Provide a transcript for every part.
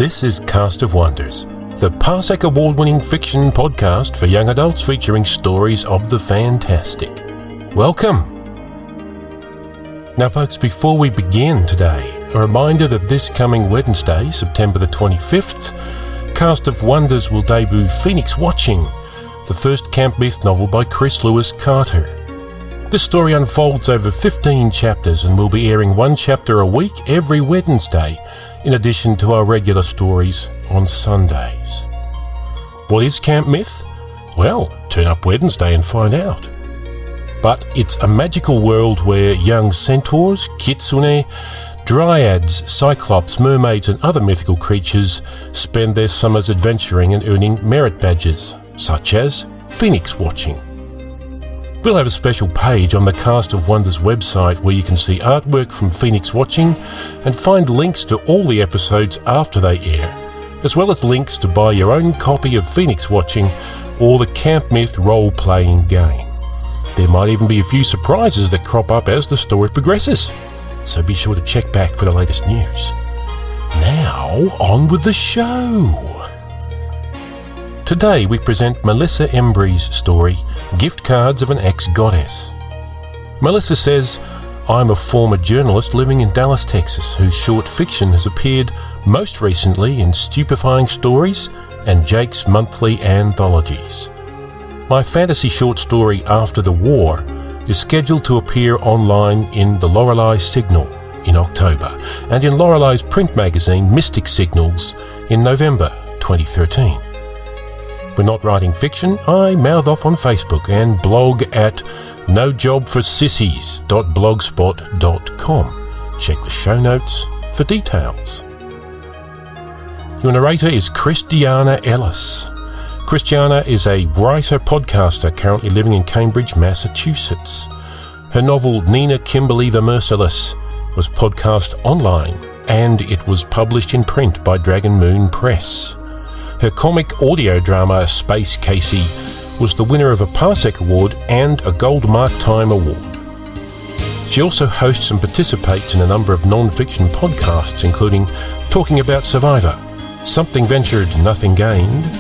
This is Cast of Wonders, the Parsec Award-winning fiction podcast for young adults featuring stories of the fantastic. Welcome! Now folks, before we begin today, a reminder that this coming Wednesday, September the 25th, Cast of Wonders will debut Phoenix Watching, the first camp myth novel by Chris Lewis Carter. This story unfolds over 15 chapters and will be airing one chapter a week every Wednesday, in addition to our regular stories on Sundays. What is camp myth? Well, turn up Wednesday and find out. But it's a magical world where young centaurs, kitsune, dryads, cyclops, mermaids and other mythical creatures spend their summers adventuring and earning merit badges, such as Phoenix Watching. We'll have a special page on the Cast of Wonders website where you can see artwork from Phoenix Watching and find links to all the episodes after they air, as well as links to buy your own copy of Phoenix Watching or the Camp Myth role-playing game. There might even be a few surprises that crop up as the story progresses, so be sure to check back for the latest news. Now, on with the show! Today we present Melissa Embry's story, Gift Cards of an Ex-Goddess. Melissa says, I'm a former journalist living in Dallas, Texas, whose short fiction has appeared most recently in Stupefying Stories and Jake's monthly anthologies. My fantasy short story, After the War, is scheduled to appear online in the Lorelei Signal in October and in Lorelei's print magazine, Mystic Signals, in November 2013. We're not writing fiction. I mouth off on Facebook and blog at nojobforsissies.blogspot.com. Check the show notes for details. Your narrator is Christiana Ellis. Christiana is a writer podcaster currently living in Cambridge, Massachusetts. Her novel Nina Kimberly the Merciless was podcast online and it was published in print by Dragon Moon Press. Her comic audio drama Space Casey was the winner of a Parsec Award and a Gold Mark Time Award. She also hosts and participates in a number of non-fiction podcasts, including Talking About Survivor, Something Ventured, Nothing Gained,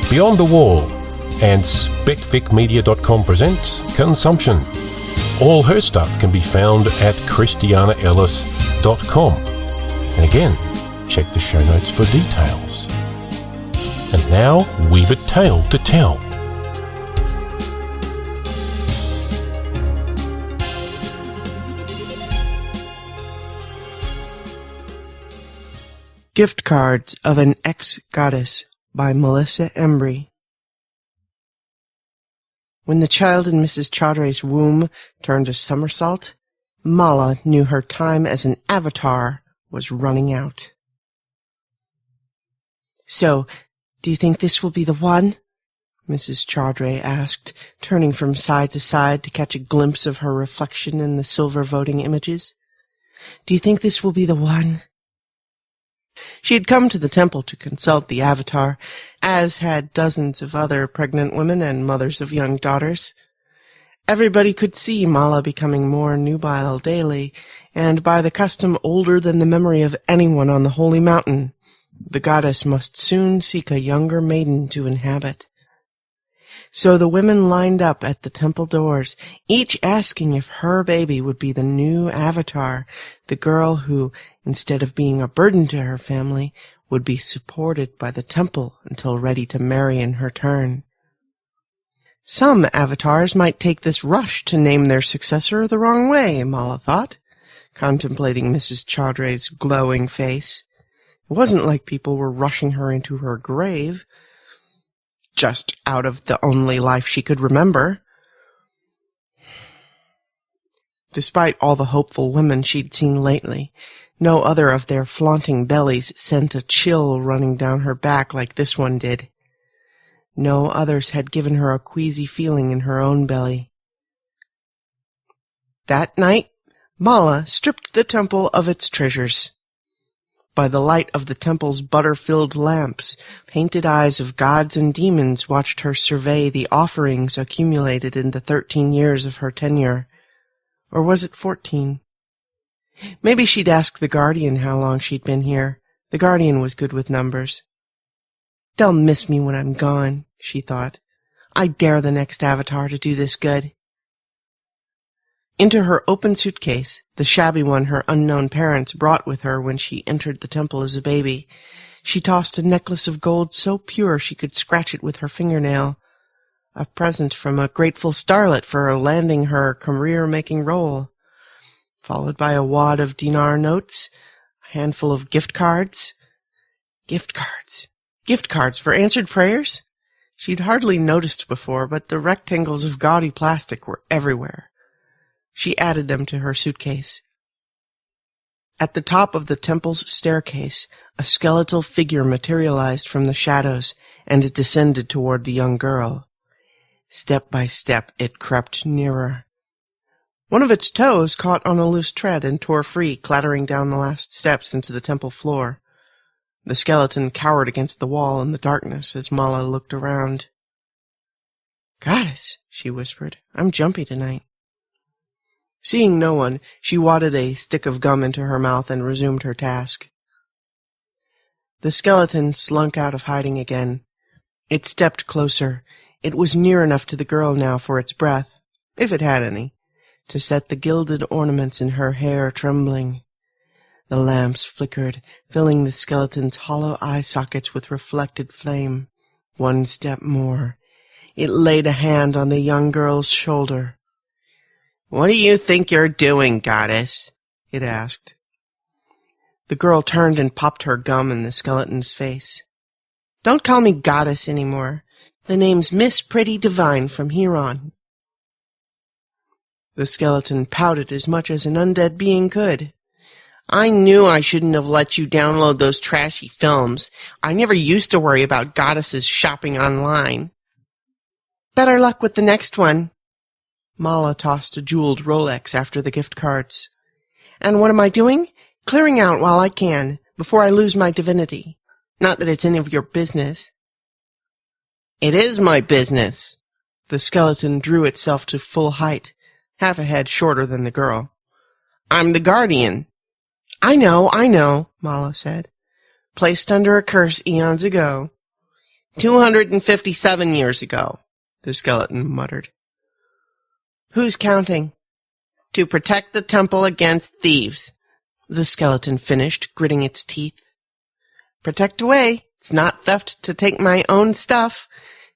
Beyond the Wall, and SpecVicMedia.com presents Consumption. All her stuff can be found at ChristianaEllis.com. And again, check the show notes for details. And now, we've a tale to tell. Gift Cards of an Ex-Goddess by Melissa Embry. When the child in Mrs. Chaudhry's womb turned a somersault, Mala knew her time as an avatar was running out. So, do you think this will be the one? Mrs. Chaudhry asked, turning from side to side to catch a glimpse of her reflection in the silver voting images. Do you think this will be the one? She had come to the temple to consult the avatar, as had dozens of other pregnant women and mothers of young daughters. Everybody could see Mala becoming more nubile daily, and by the custom older than the memory of anyone on the holy mountain, the goddess must soon seek a younger maiden to inhabit. So the women lined up at the temple doors, each asking if her baby would be the new avatar, the girl who, instead of being a burden to her family, would be supported by the temple until ready to marry in her turn. Some avatars might take this rush to name their successor the wrong way, Mala thought, contemplating Mrs. Chaudhry's glowing face. It wasn't like people were rushing her into her grave, just out of the only life she could remember. Despite all the hopeful women she'd seen lately, no other of their flaunting bellies sent a chill running down her back like this one did. No others had given her a queasy feeling in her own belly. That night, Mala stripped the temple of its treasures. By the light of the temple's butter-filled lamps, painted eyes of gods and demons watched her survey the offerings accumulated in the 13 years of her tenure. Or was it 14? Maybe she'd ask the guardian how long she'd been here, The Guardian was good with numbers. They'll miss me when I'm gone, she thought. I dare the next Avatar to do this good. Into her open suitcase, the shabby one her unknown parents brought with her when she entered the temple as a baby, she tossed a necklace of gold so pure she could scratch it with her fingernail, a present from a grateful starlet for landing her career-making role, followed by a wad of dinar notes, a handful of gift cards. Gift cards for answered prayers? She'd hardly noticed before, but the rectangles of gaudy plastic were everywhere. She added them to her suitcase. At the top of the temple's staircase, a skeletal figure materialized from the shadows and descended toward the young girl. Step by step it crept nearer. One of its toes caught on a loose tread and tore free, clattering down the last steps into the temple floor. The skeleton cowered against the wall in the darkness as Mala looked around. "Goddess," she whispered, "I'm jumpy tonight." Seeing no one, she wadded a stick of gum into her mouth and resumed her task. The skeleton slunk out of hiding again. It stepped closer. It was near enough to the girl now for its breath, if it had any, to set the gilded ornaments in her hair trembling. The lamps flickered, filling the skeleton's hollow eye sockets with reflected flame. One step more. It laid a hand on the young girl's shoulder. "What do you think you're doing, goddess?" it asked. The girl turned and popped her gum in the skeleton's face. "Don't call me goddess anymore. The name's Miss Pretty Divine from here on." The skeleton pouted as much as an undead being could. "I knew I shouldn't have let you download those trashy films. I never used to worry about goddesses shopping online." "Better luck with the next one." Mala tossed a jeweled Rolex after the gift cards. "And what am I doing? Clearing out while I can, before I lose my divinity. Not that it's any of your business." "It is my business." The skeleton drew itself to full height, half a head shorter than the girl. "I'm the Guardian." I know, Mala said. "Placed under a curse eons ago." 257 years ago, the skeleton muttered. "Who's counting?" "To protect the temple against thieves," the skeleton finished, gritting its teeth. "Protect away. It's not theft to take my own stuff.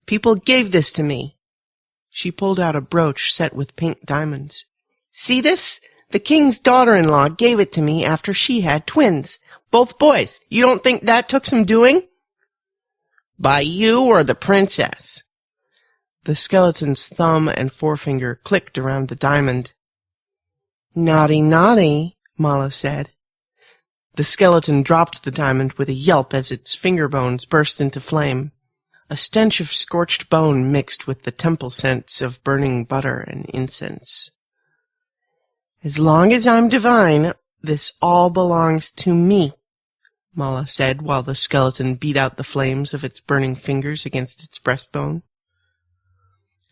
People gave this to me." She pulled out a brooch set with pink diamonds. "See this? The king's daughter-in-law gave it to me after she had twins. Both boys. You don't think that took some doing?" "By you or the princess?" The skeleton's thumb and forefinger clicked around the diamond. "Naughty, naughty," Mala said. The skeleton dropped the diamond with a yelp as its finger bones burst into flame. A stench of scorched bone mixed with the temple scents of burning butter and incense. "As long as I'm divine, this all belongs to me," Mala said while the skeleton beat out the flames of its burning fingers against its breastbone.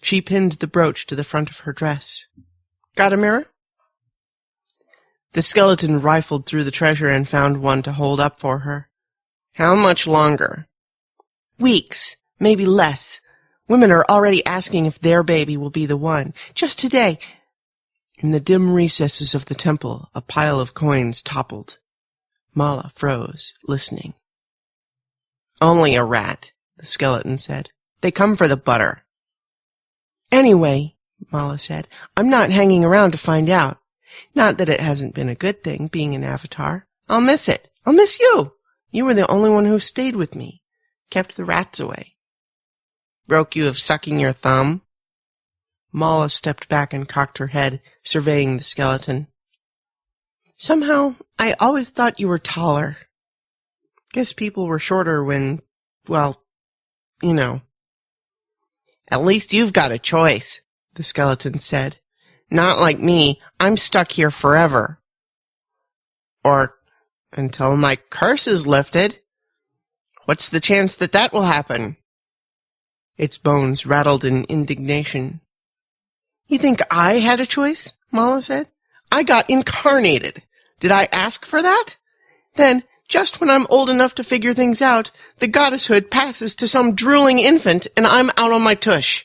She pinned the brooch to the front of her dress. "Got a mirror?" The skeleton rifled through the treasure and found one to hold up for her. "How much longer?" "Weeks, maybe less. Women are already asking if their baby will be the one. Just today." In the dim recesses of the temple, a pile of coins toppled. Mala froze, listening. "Only a rat," the skeleton said. "They come for the butter." "Anyway," Mala said, "I'm not hanging around to find out. Not that it hasn't been a good thing, being an avatar. I'll miss it. I'll miss you. You were the only one who stayed with me. Kept the rats away." "Broke you of sucking your thumb?" Mala stepped back and cocked her head, surveying the skeleton. "Somehow, I always thought you were taller. Guess people were shorter when, well, you know." "At least you've got a choice," the skeleton said. "Not like me. I'm stuck here forever. Or until my curse is lifted. What's the chance that that will happen?" Its bones rattled in indignation. "You think I had a choice?" Mala said. "I got incarnated. Did I ask for that? Then Just when I'm old enough to figure things out, the goddesshood passes to some drooling infant, and I'm out on my tush.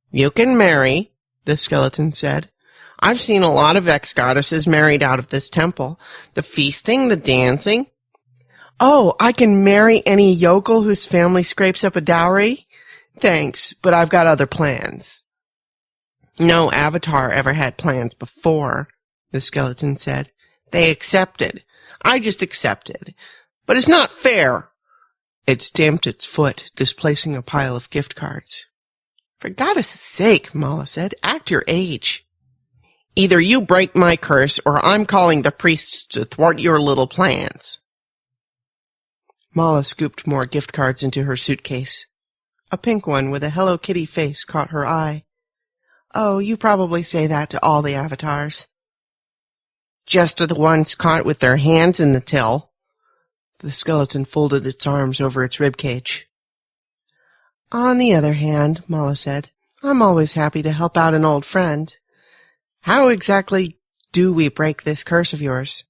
You can marry, the skeleton said. I've seen a lot of ex-goddesses married out of this temple. The feasting, the dancing. Oh, I can marry any yokel whose family scrapes up a dowry? Thanks, but I've got other plans. No avatar ever had plans before, the skeleton said. They accepted. I just accepted. But it's not fair. It stamped its foot, displacing a pile of gift cards. For goddess' sake, Mala said, act your age. Either you break my curse, or I'm calling the priests to thwart your little plans. Mala scooped more gift cards into her suitcase. A pink one with a Hello Kitty face caught her eye. Oh, you probably say that to all the avatars. Just to the ones caught with their hands in the till. The skeleton folded its arms over its ribcage. On the other hand, Mala said, I'm always happy to help out an old friend. How exactly do we break this curse of yours?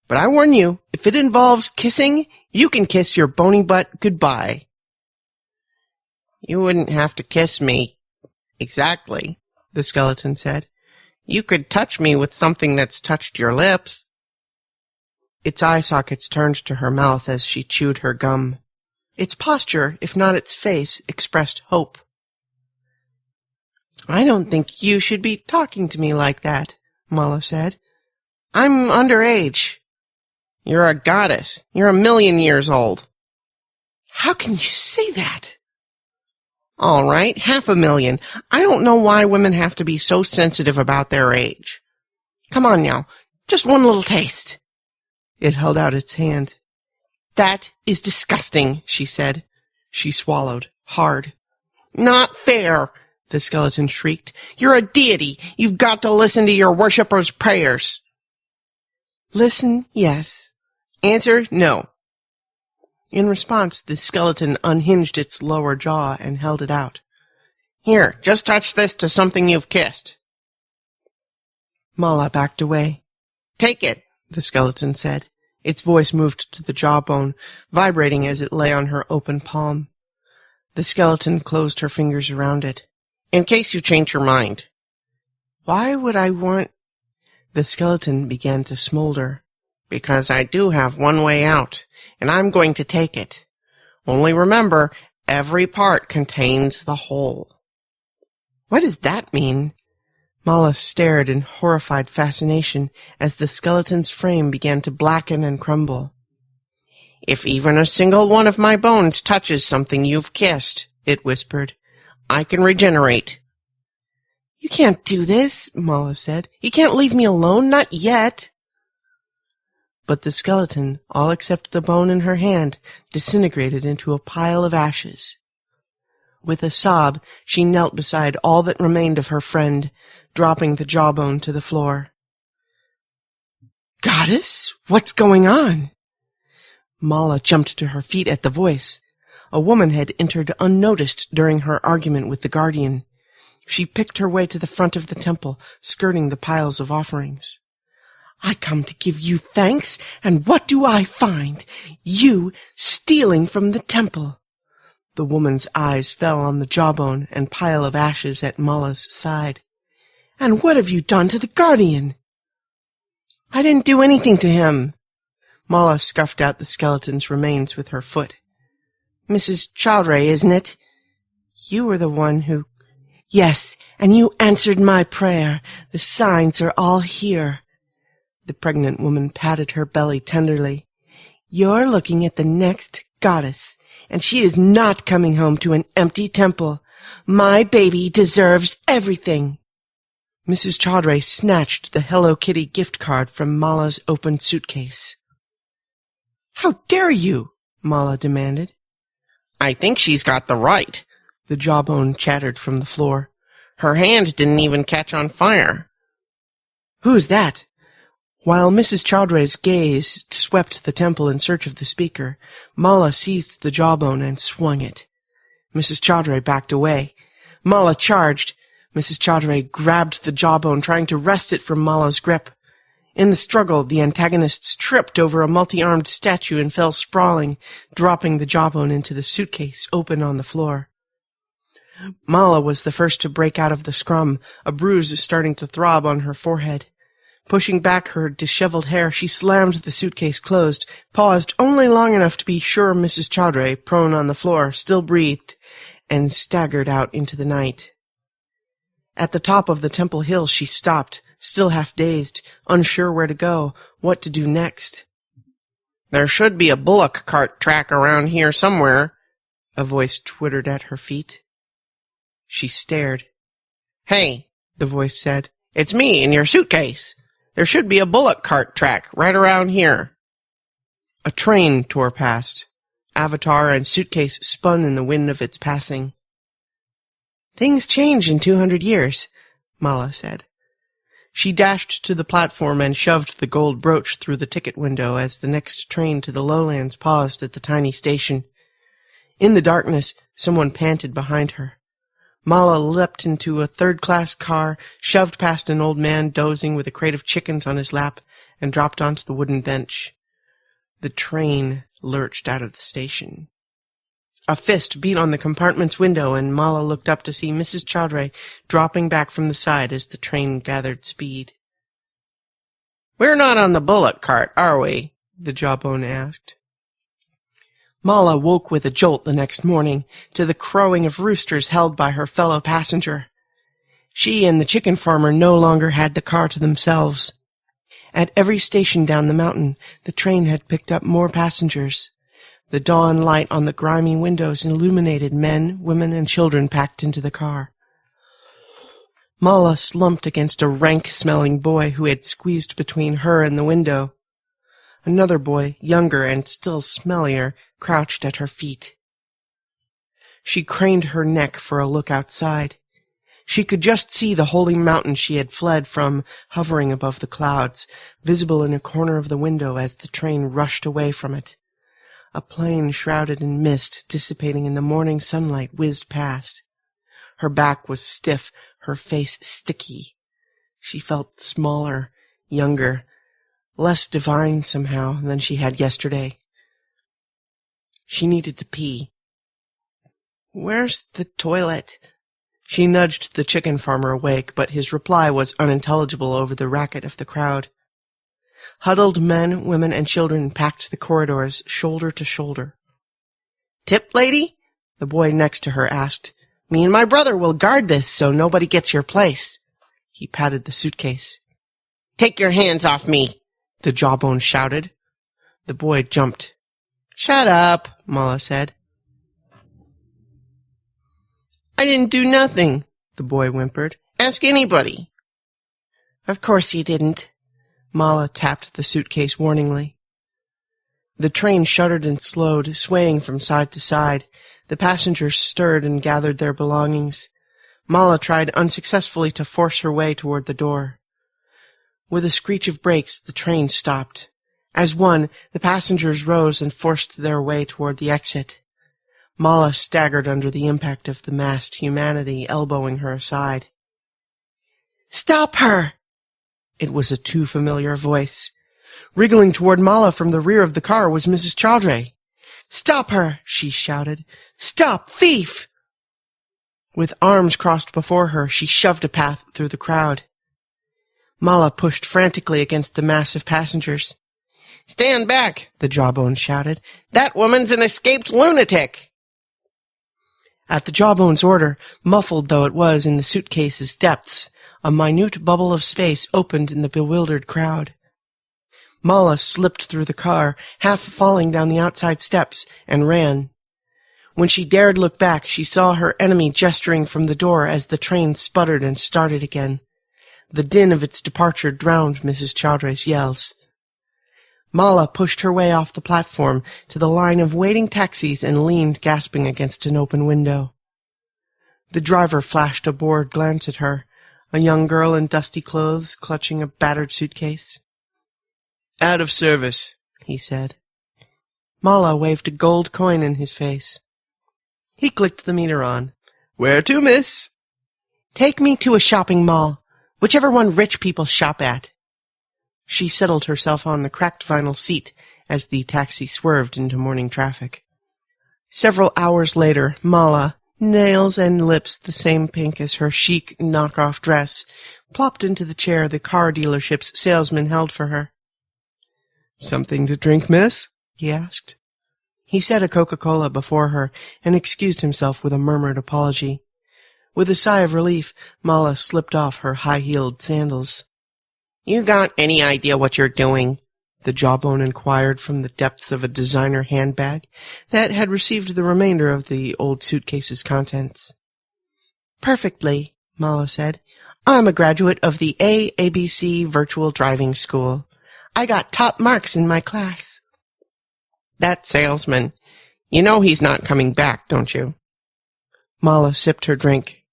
But I warn you, if it involves kissing, you can kiss your bony butt goodbye. You wouldn't have to kiss me. Exactly, the skeleton said. You could touch me with something that's touched your lips. Its eye sockets turned to her mouth as she chewed her gum. Its posture, if not its face, expressed hope. I don't think you should be talking to me like that, Mala said. I'm underage. You're a goddess. You're 1,000,000 years old. How can you say that? All right, 500,000. I don't know why women have to be so sensitive about their age. Come on now, just one little taste. It held out its hand. That is disgusting, she said. She swallowed, hard. Not fair, the skeleton shrieked. You're a deity. You've got to listen to your worshippers' prayers. Listen, yes. Answer, no. In response, the skeleton unhinged its lower jaw and held it out. Here, just touch this to something you've kissed. Mala backed away. Take it, the skeleton said. Its voice moved to the jawbone, vibrating as it lay on her open palm. The skeleton closed her fingers around it. In case you change your mind. Why would I want... The skeleton began to smolder. Because I do have one way out, and I'm going to take it. Only remember, every part contains the whole. What does that mean? Mala stared in horrified fascination as the skeleton's frame began to blacken and crumble. If even a single one of my bones touches something you've kissed, it whispered, I can regenerate. You can't do this, Mala said. You can't leave me alone, not yet. But the skeleton, all except the bone in her hand, disintegrated into a pile of ashes. With a sob, she knelt beside all that remained of her friend, dropping the jawbone to the floor. Goddess, what's going on? Mala jumped to her feet at the voice. A woman had entered unnoticed during her argument with the guardian. She picked her way to the front of the temple, skirting the piles of offerings. I come to give you thanks, and what do I find? You stealing from the temple. The woman's eyes fell on the jawbone and pile of ashes at Mala's side. And what have you done to the guardian? I didn't do anything to him. Mala scuffed out the skeleton's remains with her foot. Mrs. Chaudhry, isn't it? You were the one who... Yes, and you answered my prayer. The signs are all here. The pregnant woman patted her belly tenderly. You're looking at the next goddess, and she is not coming home to an empty temple. My baby deserves everything. Mrs. Chaudhry snatched the Hello Kitty gift card from Mala's open suitcase. How dare you? Mala demanded. I think she's got the right, the jawbone chattered from the floor. Her hand didn't even catch on fire. Who's that? While Mrs. Chaudhry's gaze swept the temple in search of the speaker, Mala seized the jawbone and swung it. Mrs. Chaudhry backed away. Mala charged. Mrs. Chaudhry grabbed the jawbone, trying to wrest it from Mala's grip. In the struggle, the antagonists tripped over a multi-armed statue and fell sprawling, dropping the Jawbone into the suitcase open on the floor. Mala was the first to break out of the scrum, a bruise starting to throb on her forehead. Pushing back her disheveled hair, she slammed the suitcase closed, paused only long enough to be sure Mrs. Chaudhry, prone on the floor, still breathed, and staggered out into the night. At the top of the Temple Hill she stopped, still half-dazed, unsure where to go, what to do next. "There should be a bullock cart track around here somewhere," a voice twittered at her feet. She stared. "Hey," the voice said, "it's me in your suitcase. There should be a bullock cart track right around here." A train tore past. Avatar and suitcase spun in the wind of its passing. "Things change in 200 years, Mala said. She dashed to the platform and shoved the gold brooch through the ticket window as the next train to the lowlands paused at the tiny station. In the darkness, someone panted behind her. Mala leapt into a third-class car, shoved past an old man dozing with a crate of chickens on his lap, and dropped onto the wooden bench. The train lurched out of the station. A fist beat on the compartment's window, and Mala looked up to see Mrs. Chaudhry dropping back from the side as the train gathered speed. "We're not on the bullock cart, are we?" the Jawbone asked. Mala woke with a jolt the next morning to the crowing of roosters held by her fellow passenger. She and the chicken farmer no longer had the car to themselves. At every station down the mountain, the train had picked up more passengers. The dawn light on the grimy windows illuminated men, women, and children packed into the car. Mala slumped against a rank-smelling boy who had squeezed between her and the window. Another boy, younger and still smellier, crouched at her feet. She craned her neck for a look outside. She could just see the holy mountain she had fled from hovering above the clouds, visible in a corner of the window as the train rushed away from it. A plane shrouded in mist, dissipating in the morning sunlight, whizzed past. Her back was stiff, her face sticky. She felt smaller, younger, less divine somehow than she had yesterday. She needed to pee. "Where's the toilet?" She nudged the chicken farmer awake, but his reply was unintelligible over the racket of the crowd. Huddled men, women, and children packed the corridors, shoulder to shoulder. "Tip, lady?" the boy next to her asked. "Me and my brother will guard this so nobody gets your place." He patted the suitcase. "Take your hands off me!" the Jawbone shouted. The boy jumped. "Shut up," Mala said. "I didn't do nothing," the boy whimpered. "Ask anybody." "Of course you didn't." Mala tapped the suitcase warningly. The train shuddered and slowed, swaying from side to side. The passengers stirred and gathered their belongings. Mala tried unsuccessfully to force her way toward the door. With a screech of brakes, the train stopped. As one, the passengers rose and forced their way toward the exit. Mala staggered under the impact of the massed humanity elbowing her aside. "Stop her!" It was a too familiar voice. Wriggling toward Mala from the rear of the car was Mrs. Chaudhry. "Stop her!" she shouted. "Stop, thief!" With arms crossed before her, she shoved a path through the crowd. Mala pushed frantically against the mass of passengers. "Stand back!" the Jawbone shouted. "That woman's an escaped lunatic!" At the Jawbone's order, muffled though it was in the suitcase's depths, a minute bubble of space opened in the bewildered crowd. Mala slipped through the car, half falling down the outside steps, and ran. When she dared look back, she saw her enemy gesturing from the door as the train sputtered and started again. The din of its departure drowned Mrs. Chaudhry's yells. Mala pushed her way off the platform to the line of waiting taxis and leaned gasping against an open window. The driver flashed a bored glance at her, a young girl in dusty clothes clutching a battered suitcase. "Out of service," he said. Mala waved a gold coin in his face. He clicked the meter on. "Where to, miss?" "Take me to a shopping mall, whichever one rich people shop at." She settled herself on the cracked vinyl seat as the taxi swerved into morning traffic. Several hours later, Mala, nails and lips the same pink as her chic knockoff dress, plopped into the chair the car dealership's salesman held for her. "Something to drink, miss?" he asked. He set a Coca-Cola before her and excused himself with a murmured apology. With a sigh of relief, Mala slipped off her high-heeled sandals. "You got any idea what you're doing?" the jawbone inquired from the depths of a designer handbag that had received the remainder of the old suitcase's contents. "Perfectly," Mala said. "I'm a graduate of the AABC Virtual Driving School. I got top marks in my class." "That salesman. You know he's not coming back, don't you?" Mala sipped her drink.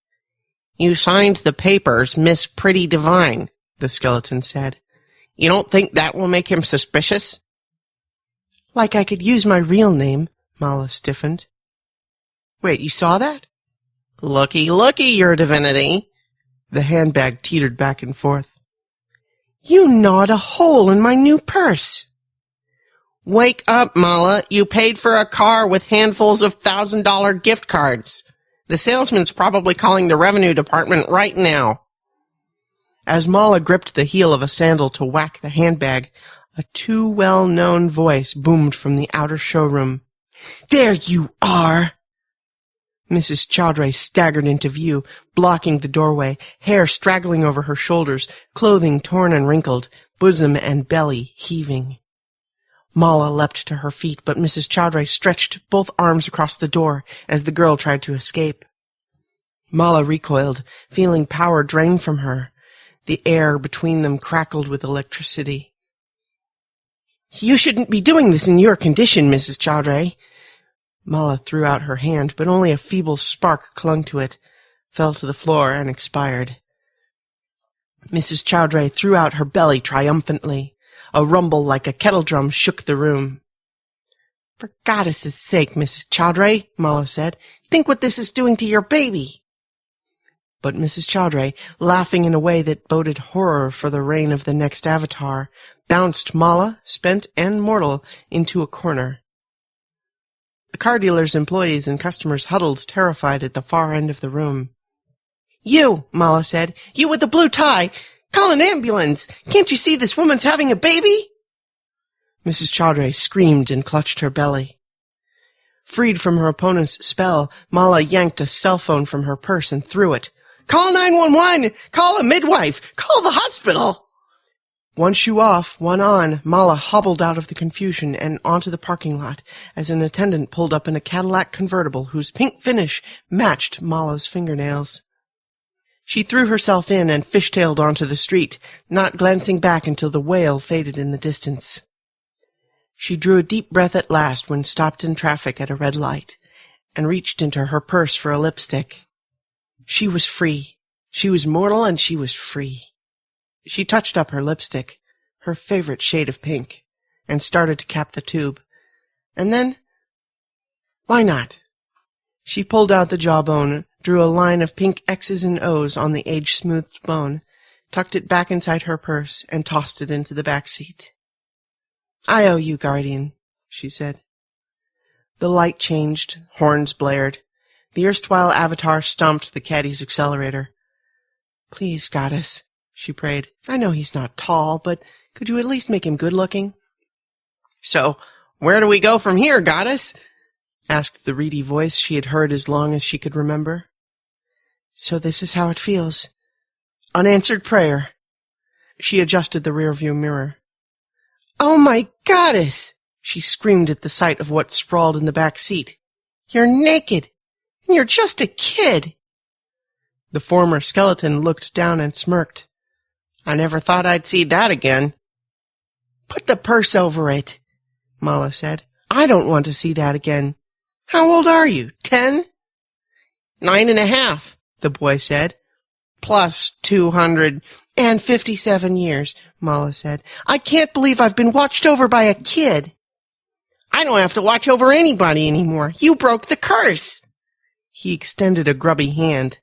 "You signed the papers, Miss Pretty Divine," the skeleton said. "You don't think that will make him suspicious?" "Like I could use my real name," Mala stiffened. "Wait, you saw that?" "Looky, looky, your divinity." The handbag teetered back and forth. "You gnawed a hole in my new purse." "Wake up, Mala. You paid for a car with handfuls of $1,000 gift cards. The salesman's probably calling the revenue department right now." As Mala gripped the heel of a sandal to whack the handbag, a too well-known voice boomed from the outer showroom. "There you are!" Mrs. Chaudhry staggered into view, blocking the doorway, hair straggling over her shoulders, clothing torn and wrinkled, bosom and belly heaving. Mala leapt to her feet, but Mrs. Chaudhry stretched both arms across the door as the girl tried to escape. Mala recoiled, feeling power drain from her. The air between them crackled with electricity. "You shouldn't be doing this in your condition, Mrs. Chaudhry." Mala threw out her hand, but only a feeble spark clung to it, fell to the floor, and expired. Mrs. Chaudhry threw out her belly triumphantly. A rumble like a kettle drum shook the room. "For goddess' sake, Mrs. Chaudhry," Mala said, "think what this is doing to your baby." But Mrs. Chaudhry, laughing in a way that boded horror for the reign of the next avatar, bounced Mala, spent and mortal, into a corner. The car dealer's employees and customers huddled terrified at the far end of the room. "You," Mala said, "you with the blue tie! Call an ambulance! Can't you see this woman's having a baby?" Mrs. Chaudhry screamed and clutched her belly. Freed from her opponent's spell, Mala yanked a cell phone from her purse and threw it. "Call 911! Call a midwife! Call the hospital!" One shoe off, one on, Mala hobbled out of the confusion and onto the parking lot as an attendant pulled up in a Cadillac convertible whose pink finish matched Mala's fingernails. She threw herself in and fishtailed onto the street, not glancing back until the wail faded in the distance. She drew a deep breath at last when stopped in traffic at a red light, and reached into her purse for a lipstick. She was free. She was mortal, and she was free. She touched up her lipstick, her favorite shade of pink, and started to cap the tube. And then, why not? She pulled out the jawbone, drew a line of pink X's and O's on the age-smoothed bone, tucked it back inside her purse, and tossed it into the back seat. "I owe you, Guardian," she said. The light changed, horns blared. The erstwhile avatar stomped the caddy's accelerator. "Please, goddess," she prayed. "I know he's not tall, but could you at least make him good-looking?" "So, where do we go from here, goddess?" asked the reedy voice she had heard as long as she could remember. "So this is how it feels. Unanswered prayer." She adjusted the rearview mirror. "Oh, my goddess!" she screamed at the sight of what sprawled in the back seat. "You're naked! And you're just a kid!" The former skeleton looked down and smirked. "I never thought I'd see that again." "Put the purse over it," Mala said. "I don't want to see that again. How old are you, 10? 9.5, the boy said. "Plus 257 years, Mala said. "I can't believe I've been watched over by a kid." "I don't have to watch over anybody anymore. You broke the curse." He extended a grubby hand.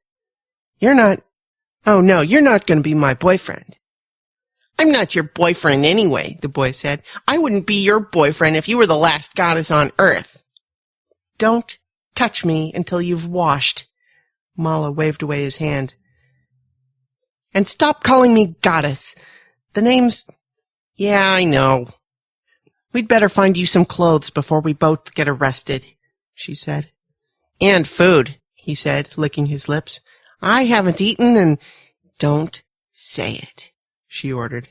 "You're not... Oh, no, you're not going to be my boyfriend." I'm not your boyfriend anyway, the boy said. I wouldn't be your boyfriend if you were the last goddess on Earth. Don't touch me until you've washed. Mala waved away his hand. And stop calling me goddess. The name's... Yeah, I know. We'd better find you some clothes before we both get arrested, she said. And food, he said, licking his lips. I haven't eaten and... Don't say it, she ordered.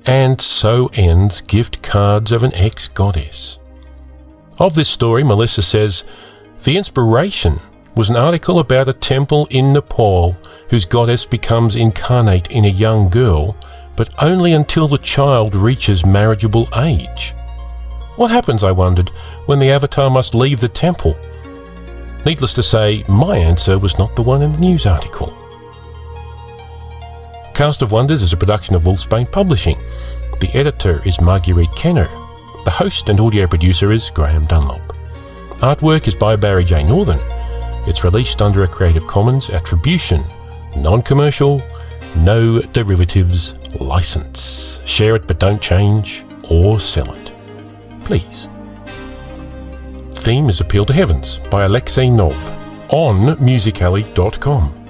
And so ends Gift Cards of an Ex-Goddess. Of this story, Melissa says, the inspiration was an article about a temple in Nepal whose goddess becomes incarnate in a young girl, but only until the child reaches marriageable age. What happens, I wondered, when the avatar must leave the temple? Needless to say, my answer was not the one in the news article. Cast of Wonders is a production of Wolfsbane Publishing. The editor is Marguerite Kenner. The host and audio producer is Graham Dunlop. Artwork is by Barry J. Northern. It's released under a Creative Commons Attribution, Non-Commercial, No Derivatives license. Share it but don't change or sell it. Please. Theme is Appeal to Heavens by Alexei Nov on musically.com.